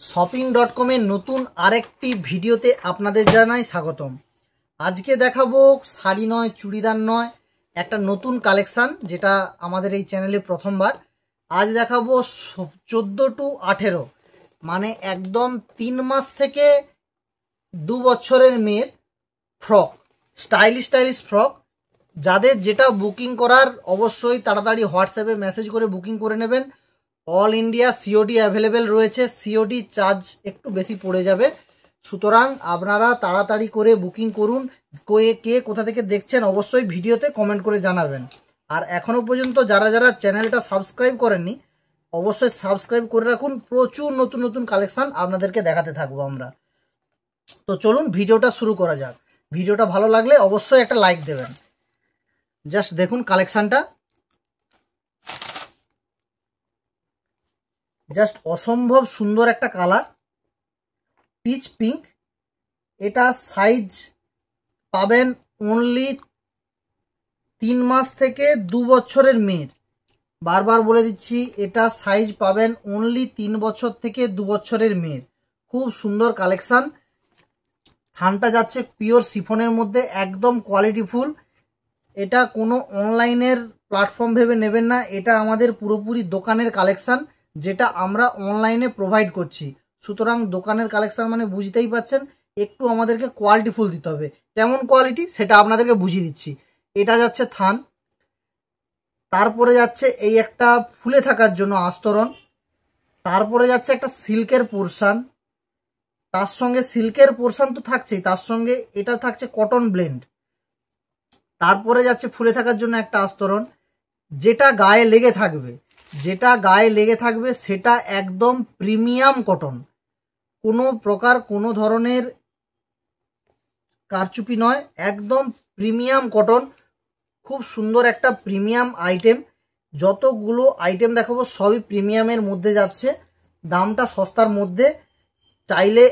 শপিং.com-এর নতুন আরেকটি ভিডিওতে আপনাদের জানাই স্বাগতম। আজকে দেখাবো শাড়ি নয়, চুড়িদার নয়, একটা নতুন কালেকশান যেটা আমাদের এই চ্যানেলে প্রথমবার। আজ দেখাবো 14 to 18 মানে একদম 3 মাস থেকে 2 বছরের মেয়ের ফ্রক, স্টাইলিশ ফ্রক। যাদের যেটা বুকিং করার অবশ্যই তাড়াতাড়ি হোয়াটসঅ্যাপে মেসেজ করে বুকিং করে নেবেন। অল ইন্ডিয়া সিওডি অ্যাভেলেবেল রয়েছে, সিওডি চার্জ একটু বেশি পড়ে যাবে, সুতরাং আপনারা তাড়াতাড়ি করে বুকিং করুন। কে কোথা থেকে দেখছেন অবশ্যই ভিডিওতে কমেন্ট করে জানাবেন। আর এখনও পর্যন্ত যারা যারা চ্যানেলটা সাবস্ক্রাইব করেননি অবশ্যই সাবস্ক্রাইব করে রাখুন। প্রচুর নতুন নতুন কালেকশান আপনাদেরকে দেখাতে থাকবো আমরা। তো চলুন ভিডিওটা শুরু করা যাক। ভিডিওটা ভালো লাগলে অবশ্যই একটা লাইক দেবেন। জাস্ট দেখুন কালেকশানটা, জাস্ট অসম্ভব সুন্দর একটা কালার, পিচ পিঙ্ক। এটা সাইজ পাবেন অনলি 3 মাস থেকে 2 বছরের মেয়ের। বারবার বলে দিচ্ছি, এটা সাইজ পাবেন অনলি 3 বছর থেকে 2 বছরের মেয়ের। খুব সুন্দর কালেকশান। থানটা যাচ্ছে পিওর শিফনের মধ্যে, একদম কোয়ালিটিফুল। এটা কোনো অনলাইনের প্ল্যাটফর্ম ভেবে নেবেন না, এটা আমাদের পুরোপুরি দোকানের কালেকশান যেটা আমরা অনলাইনে প্রোভাইড করছি। সুতরাং দোকানের কালেকশান মানে বুঝতেই পাচ্ছেন, একটু আমাদেরকে কোয়ালিটিফুল দিতে হবে। কেমন কোয়ালিটি সেটা আপনাদেরকে বুঝিয়ে দিচ্ছি। এটা যাচ্ছে থান, তারপরে যাচ্ছে এই একটা ফুলে থাকার জন্য আস্তরণ, তারপরে যাচ্ছে একটা সিল্কের পোর্শান, তার সঙ্গে সিল্কের পোর্শান তো থাকছেই, তার সঙ্গে এটা থাকছে কটন ব্লেন্ড, তারপরে যাচ্ছে ফুলে থাকার জন্য একটা আস্তরণ। যেটা গায়ে লেগে থাকবে সেটা একদম প্রিমিয়াম কটন, কোনো প্রকার কোনো ধরনের কারচুপি নয়, একদম প্রিমিয়াম কটন। খুব সুন্দর একটা প্রিমিয়াম আইটেম। যতগুলো আইটেম দেখাবো সবই প্রিমিয়ামের মধ্যে যাচ্ছে, দামটা সস্তার মধ্যে। চাইলে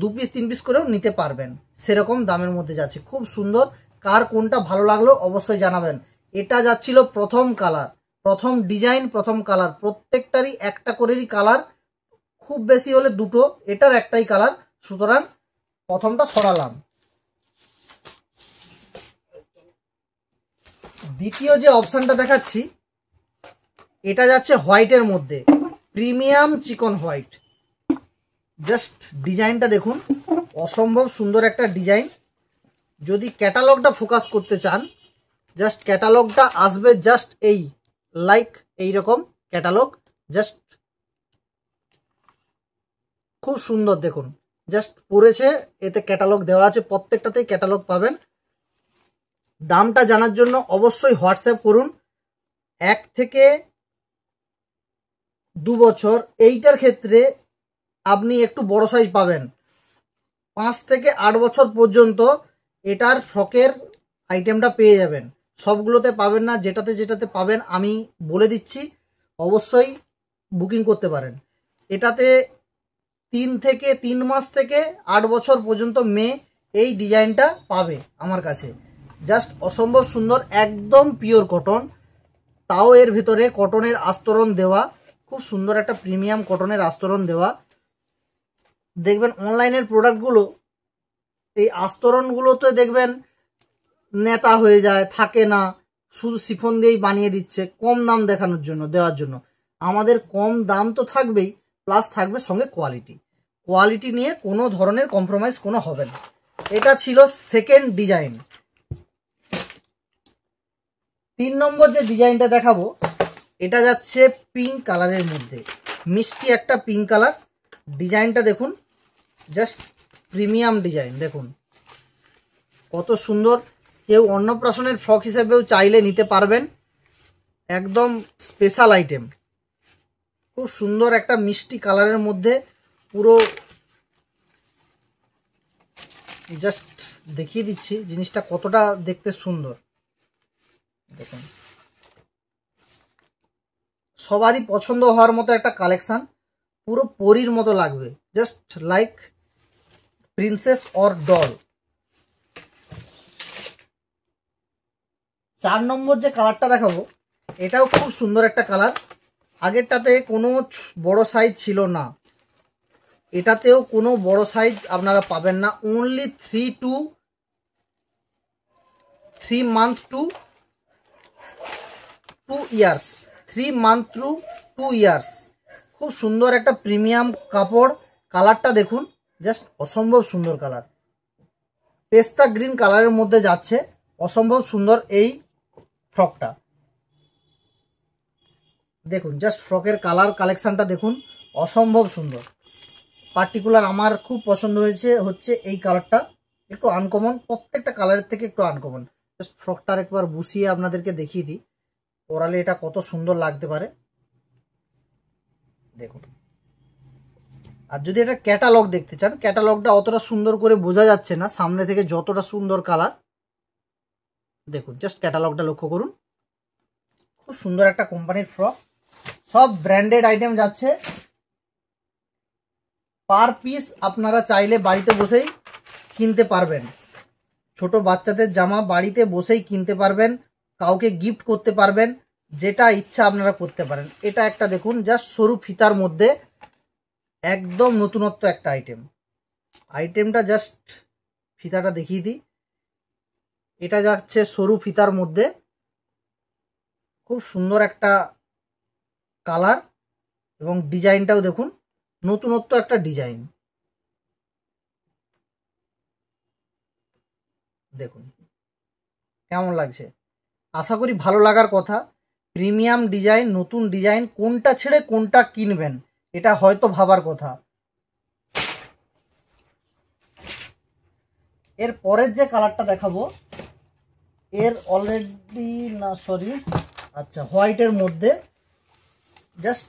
2 পিস 3 পিস করেও নিতে পারবেন, সেরকম দামের মধ্যে যাচ্ছে। খুব সুন্দর। কার কোনটা ভালো লাগলো অবশ্যই জানাবেন। এটা যাচ্ছিল প্রথম কালার, প্রথম ডিজাইন, প্রথম কালার। প্রত্যেকটারই একটা করেরই কালার, খুব বেশি হলে দুটো, এটার একটাই কালার, সুতরাং প্রথমটা সরালাম। দ্বিতীয় যে অপশানটা দেখাচ্ছি এটা যাচ্ছে হোয়াইটের মধ্যে, প্রিমিয়াম চিকন হোয়াইট। জাস্ট ডিজাইনটা দেখুন, অসম্ভব সুন্দর একটা ডিজাইন। যদি ক্যাটালগটা ফোকাস করতে চান, জাস্ট ক্যাটালগটা আসবে জাস্ট এই রকম ক্যাটালগ। জাস্ট খুব সুন্দর দেখুন, জাস্ট পড়েছে, এতে ক্যাটালগ দেওয়া আছে, প্রত্যেকটাতেই ক্যাটালগ পাবেন। দামটা জানার জন্য অবশ্যই হোয়াটসঅ্যাপ করুন। 1 থেকে 2 বছর, এইটার ক্ষেত্রে আপনি একটু বড় সাইজ পাবেন। 5 থেকে 8 বছর পর্যন্ত এটার ফ্রকের আইটেমটা পেয়ে যাবেন। সবগুলোতে পাবেন না, যেটাতে পাবেন আমি বলে দিচ্ছি, অবশ্যই বুকিং করতে পারেন। এটাতে 3 মাস থেকে 8 বছর পর্যন্ত মেয়ে এই ডিজাইনটা পাবে আমার কাছে। জাস্ট অসম্ভব সুন্দর, একদম পিওর কটন, তাও এর ভিতরে কটনের আস্তরণ দেওয়া। খুব সুন্দর একটা প্রিমিয়াম কটনের আস্তরণ দেওয়া। দেখবেন অনলাইনের প্রোডাক্টগুলো এই আস্তরণগুলোতে দেখবেন নেতা হয়ে যায়, থাকে না, শুধু শিফন দিয়েই বানিয়ে দিচ্ছে কম দাম দেখানোর জন্য, দেওয়ার জন্য। আমাদের কম দাম তো থাকবেই, প্লাস থাকবে সঙ্গে কোয়ালিটি নিয়ে কোনো ধরনের কম্প্রোমাইজ কোনো হবে না। এটা ছিল সেকেন্ড ডিজাইন। 3 নম্বর যে ডিজাইনটা দেখাবো এটা যাচ্ছে পিঙ্ক কালারের মধ্যে, মিষ্টি একটা পিঙ্ক কালার। ডিজাইনটা দেখুন, জাস্ট প্রিমিয়াম ডিজাইন। দেখুন কত সুন্দর। কেউ অন্নপ্রাশনের ফ্রক হিসেবেও চাইলে নিতে পারবেন, একদম স্পেশাল আইটেম। খুব সুন্দর একটা মিষ্টি কালারের মধ্যে পুরো। জাস্ট দেখিয়ে দিচ্ছি জিনিসটা কতটা দেখতে সুন্দর। দেখুন সবারই পছন্দ হওয়ার মতো একটা কালেকশান, পুরো পরীর মতো লাগবে, just like princess or doll. 4 নম্বর যে কালারটা দেখাবো এটাও খুব সুন্দর একটা কালার। আগেরটাতে কোনো বড় সাইজ ছিল না, এটাতেও কোনো বড় সাইজ আপনারা পাবেন না, only 3 month to 2 years, 3 month to 2 years. খুব সুন্দর একটা প্রিমিয়াম কাপড়। কালারটা দেখুন, জাস্ট অসম্ভব সুন্দর কালার, পেস্তা গ্রিন কালারের মধ্যে যাচ্ছে, অসম্ভব সুন্দর এই ফ্রকটা। দেখুন জাস্ট ফ্রকের কালার কালেকশানটা দেখুন, অসম্ভব সুন্দর। পার্টিকুলার আমার খুব পছন্দ হচ্ছে এই কালারটা, একটু আনকমন, প্রত্যেকটা কালারের থেকে একটু আনকমন। জাস্ট ফ্রকটার একবার বুঝিয়ে আপনাদেরকে দেখিয়ে দিই, পরালে এটা কত সুন্দর লাগতে পারে দেখুন। আর যদি এটা ক্যাটালগ দেখতে চান, ক্যাটালগটা অতটা সুন্দর করে বোঝা যাচ্ছে না সামনে থেকে, যতটা সুন্দর কালার দেখুন। জাস্ট ক্যাটালগটা লক্ষ্য করুন, খুব সুন্দর একটা কোম্পানির ফ্রক, সব ব্র্যান্ডেড আইটেম যাচ্ছে। পার পিস আপনারা চাইলে বাড়িতে বসেই কিনতে পারবেন, ছোট বাচ্চাদের জামা বাড়িতে বসেই কিনতে পারবেন, কাউকে গিফট করতে পারবেন, যেটা ইচ্ছা আপনারা করতে পারেন। এটা একটা দেখুন, জাস্ট সরু ফিতার মধ্যে একদম নতুনত্ব একটা আইটেমটা জাস্ট ফিতাটা দেখিয়ে দিই। এটা যাচ্ছে সরু ফিতার মধ্যে, খুব সুন্দর একটা কালার এবং ডিজাইনটাও দেখুন, নতুনত্ব একটা ডিজাইন দেখুন কেমন লাগছে। আশা করি ভালো লাগার কথা। প্রিমিয়াম ডিজাইন, নতুন ডিজাইন, কোনটা ছেড়ে কোনটা কিনবেন এটা হয়তো ভাবার কথা। এর পরের যে কালারটা দেখাবো, এর অলরেডি না সরি আচ্ছা হোয়াইটের মধ্যে জাস্ট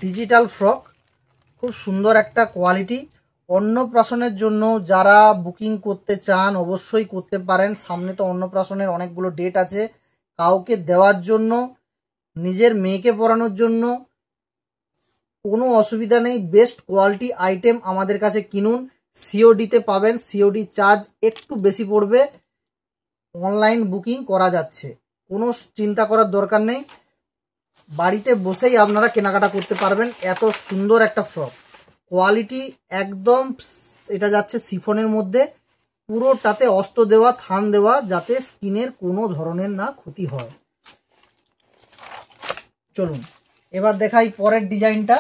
ডিজিটাল ফ্রক, খুব সুন্দর একটা কোয়ালিটি। অন্নপ্রাশনের জন্য যারা বুকিং করতে চান অবশ্যই করতে পারেন। সামনে তো অন্নপ্রাশনের অনেকগুলো ডেট আছে, কাউকে দেওয়ার জন্য, নিজের মেয়েকে পরানোর জন্য কোনো অসুবিধা নেই। বেস্ট কোয়ালিটি আইটেম আমাদের কাছে কিনুন, সিওডিতে পাবেন, সিওডি চার্জ একটু বেশি পড়বে, অনলাইন বুকিং করা যাচ্ছে, কোনো চিন্তা করার দরকার নেই, বাড়িতে বসেই আপনারা কেনাকাটা করতে পারবেন। এত সুন্দর একটা ফ্রক, কোয়ালিটি একদম। এটা যাচ্ছে শিফনের মধ্যে, পুরোটাতে অস্ত দেওয়া, থান দেওয়া, যাতে স্কিনের কোনো ধরনের না ক্ষতি হয়। চলুন এবার দেখাই পরের ডিজাইনটা।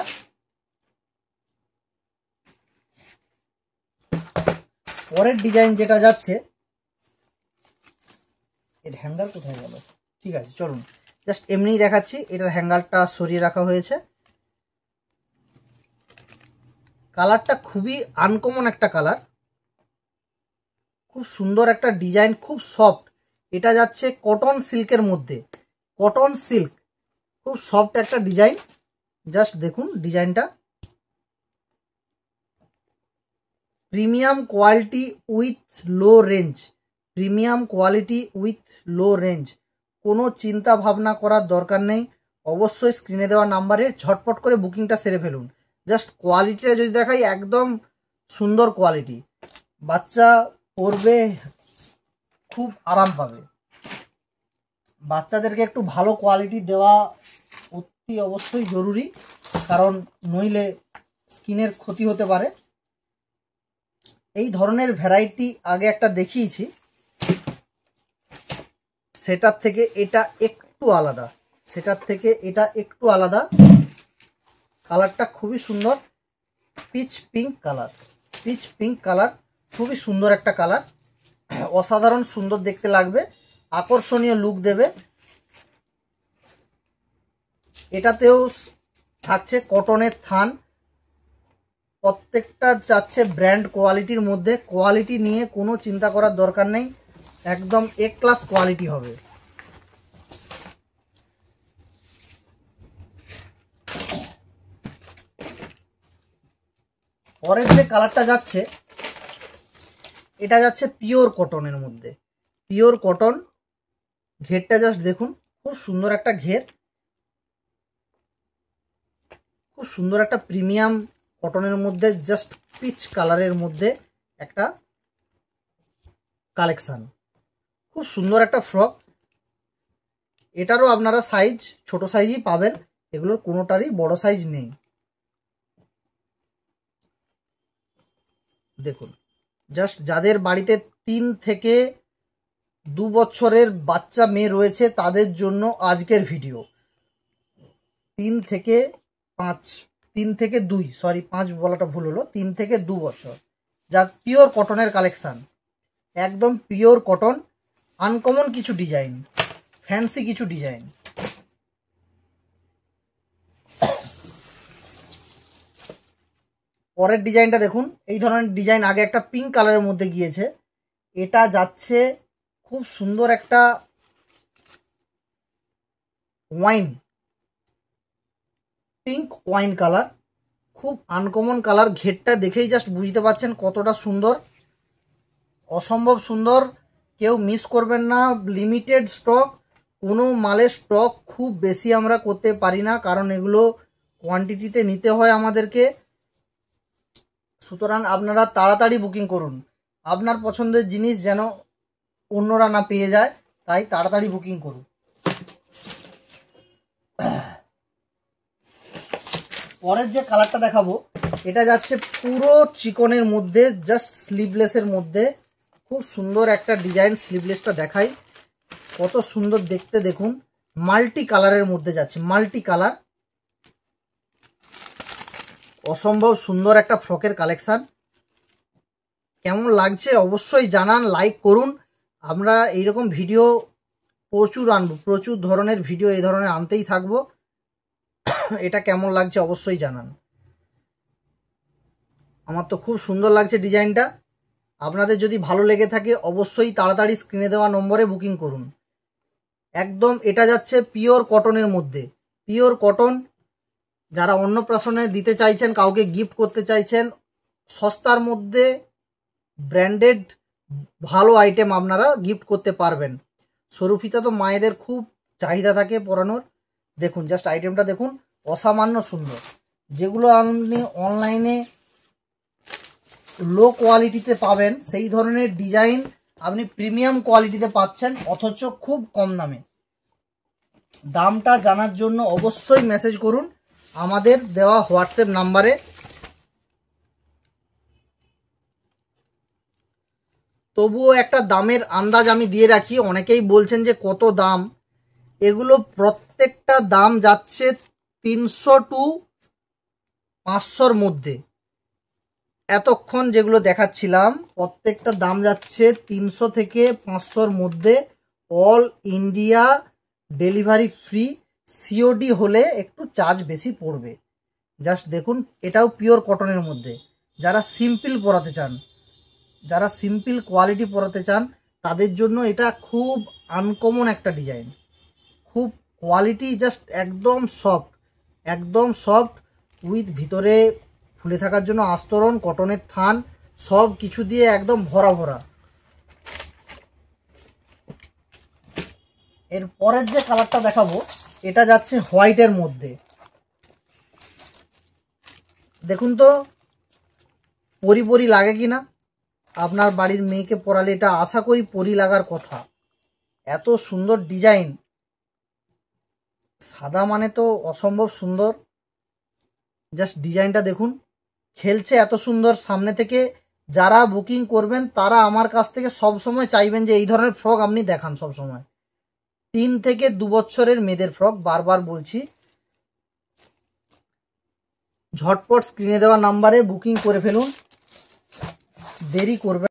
পরের ডিজাইন যেটা যাচ্ছে, এর হ্যাঙ্গার কোথায় গেল? ঠিক আছে চলুন, জাস্ট এমনিই দেখাচ্ছি। এটার হ্যাঙ্গারটা সরিয়ে রাখা হয়েছে। কালারটা খুবই আনকমন একটা কালার, খুব সুন্দর একটা ডিজাইন, খুব সফট। এটা যাচ্ছে কটন সিল্কের মধ্যে, কটন সিল্ক, খুব সফট একটা ডিজাইন। জাস্ট দেখুন ডিজাইনটা, premium quality with low range, premium quality with low range. কোনো চিন্তা ভাবনা করার দরকার নেই, অবশ্যই স্ক্রিনে দেওয়া নাম্বারে ঝটপট করে বুকিংটা সেরে ফেলুন। জাস্ট কোয়ালিটিটা যদি দেখাই, একদম সুন্দর কোয়ালিটি, বাচ্চা পরবে খুব আরাম পাবে। বাচ্চাদেরকে একটু ভালো কোয়ালিটি দেওয়া অতি অবশ্যই জরুরি, কারণ নইলে স্কিনের ক্ষতি হতে পারে। এই ধরনের ভ্যারাইটি আগে একটা দেখিয়েছি, সেটার থেকে এটা একটু আলাদা, কালারটা খুবই সুন্দর, পিচ পিঙ্ক কালার, খুবই সুন্দর একটা কালার, অসাধারণ সুন্দর দেখতে লাগবে, আকর্ষণীয় লুক দেবে। এটাতেও থাকছে কটনের থান, প্রত্যেকটা যাচ্ছে ব্র্যান্ড কোয়ালিটির মধ্যে। কোয়ালিটি নিয়ে কোনো চিন্তা করার দরকার নেই, একদম এ ক্লাস কোয়ালিটি হবে। পরের যে কালারটা যাচ্ছে, এটা যাচ্ছে পিওর কটনের মধ্যে, পিওর কটন। ঘেরটা জাস্ট দেখুন, খুব সুন্দর একটা ঘের, খুব সুন্দর একটা প্রিমিয়াম কটনের মধ্যে, জাস্ট পিচ কালারের মধ্যে একটা কালেকশন, খুব সুন্দর একটা ফ্রক। এটারও আপনারা সাইজ ছোট সাইজই পাবেন, এগুলোর কোনোটারই বড় সাইজ নেই। দেখুন, জাস্ট যাদের বাড়িতে 3 থেকে 2 বছরের বাচ্চা মেয়ে রয়েছে তাদের জন্য আজকের ভিডিও। 3 থেকে 5, 3 থেকে 2, সরি 5 বলাটা ভুল হলো, 3 থেকে 2 বছর, যা পিওর কটনের কালেকশান, একদম পিওর কটন, আনকমন কিছু ডিজাইন, ফ্যান্সি কিছু ডিজাইন। পরের ডিজাইনটা দেখুন, এই ধরনের ডিজাইন আগে একটা পিঙ্ক কালারের মধ্যে গিয়েছে, এটা যাচ্ছে খুব সুন্দর একটা ওয়াইন, পিঙ্ক ওয়াইন কালার, খুব আনকমন কালার। ঘেরটা দেখেই জাস্ট বুঝতে পারছেন কতটা সুন্দর, অসম্ভব সুন্দর, কেউ মিস করবেন না। লিমিটেড স্টক, কোনো মালের স্টক খুব বেশি আমরা করতে পারি না, কারণ এগুলো কোয়ান্টিটিতে নিতে হয় আমাদেরকে। সুতরাং আপনারা তাড়াতাড়ি বুকিং করুন, আপনার পছন্দের জিনিস যেন অন্যরা না পেয়ে যায়, তাই তাড়াতাড়ি বুকিং করুন। পরের যে কালারটা দেখাবো, এটা যাচ্ছে পুরো চিকনের মধ্যে, জাস্ট স্লিভলেসের মধ্যে, খুব সুন্দর একটা ডিজাইন। স্লিভলেসটা দেখাই, কত সুন্দর দেখতে দেখুন, মাল্টি কালারের মধ্যে যাচ্ছে, মাল্টি কালার, অসম্ভব সুন্দর একটা ফ্রকের কালেকশান। কেমন লাগছে অবশ্যই জানান, লাইক করুন। আমরা এইরকম ভিডিও প্রচুর আনবো, প্রচুর ধরনের ভিডিও এই ধরনের আনতেই থাকবো। এটা কেমন লাগছে অবশ্যই জানান। আমার তো খুব সুন্দর লাগছে ডিজাইনটা। আপনাদের যদি ভালো লেগে থাকে অবশ্যই তাড়াতাড়ি স্ক্রিনে দেওয়া নম্বরে বুকিং করুন। একদম এটা যাচ্ছে পিওর কটনের মধ্যে, পিওর কটন। যারা অন্নপ্রাশনে দিতে চাইছেন, কাউকে গিফট করতে চাইছেন, সস্তার মধ্যে ব্র্যান্ডেড ভালো আইটেম আপনারা গিফট করতে পারবেন। সরু ফিতা তো মায়েদের খুব চাহিদা থাকে পরানোর। দেখুন জাস্ট আইটেমটা দেখুন, অসামান্য সুন্দর। যেগুলো আপনি অনলাইনে লো কোয়ালিটিতে পাবেন, সেই ধরনের ডিজাইন আপনি প্রিমিয়াম কোয়ালিটিতে পাচ্ছেন, অথচ খুব কম দামে। দামটা জানার জন্য অবশ্যই মেসেজ করুন আমাদের দেওয়া হোয়াটসঅ্যাপ নাম্বারে। তবুও একটা দামের আন্দাজ আমি দিয়ে রাখি, অনেকেই বলছেন যে কত দাম। এগুলো প্রত্যেকটা দাম যাচ্ছে 300 টু 500-র মধ্যে। এতক্ষণ যেগুলো দেখাচ্ছিলাম প্রত্যেকটা দাম যাচ্ছে 300 থেকে 500-র মধ্যে। All India delivery free, COD হলে একটু চার্জ বেশি পড়বে। জাস্ট দেখুন, এটাও পিওর কটনের মধ্যে। যারা সিম্পল পরাতে চান, যারা সিম্পল কোয়ালিটি পরাতে চান, তাদের জন্য এটা খুব আনকমন একটা ডিজাইন, খুব কোয়ালিটি, জাস্ট একদম সফট, একদম সফট, উইথ ভিতরে ফুলে থাকার জন্য আস্তরণ, কটনের থান, সব কিছু দিয়ে একদম ভরা ভরা। এর পরের যে কালারটা দেখাবো, এটা যাচ্ছে হোয়াইটের মধ্যে। দেখুন তো পরি পরি লাগে কি না। আপনার বাড়ির মেয়েকে পরালে এটা আশা করি পরি লাগার কথা। এত সুন্দর ডিজাইন, সাদা মানে তো অসম্ভব সুন্দর। জাস্ট ডিজাইনটা দেখুন, খেলছে এত সুন্দর সামনে থেকে। যারা বুকিং করবেন তারা আমার কাছ থেকে সব সময় চাইবেন যে এই ধরনের ফ্রক আপনি দেখান সব সময়। 3 থেকে 2 বছরের মেয়েদের ফ্রক, বারবার বলছি। ঝটপট স্ক্রিনে দেওয়া নাম্বারে বুকিং করে ফেলুন, দেরি করবেন।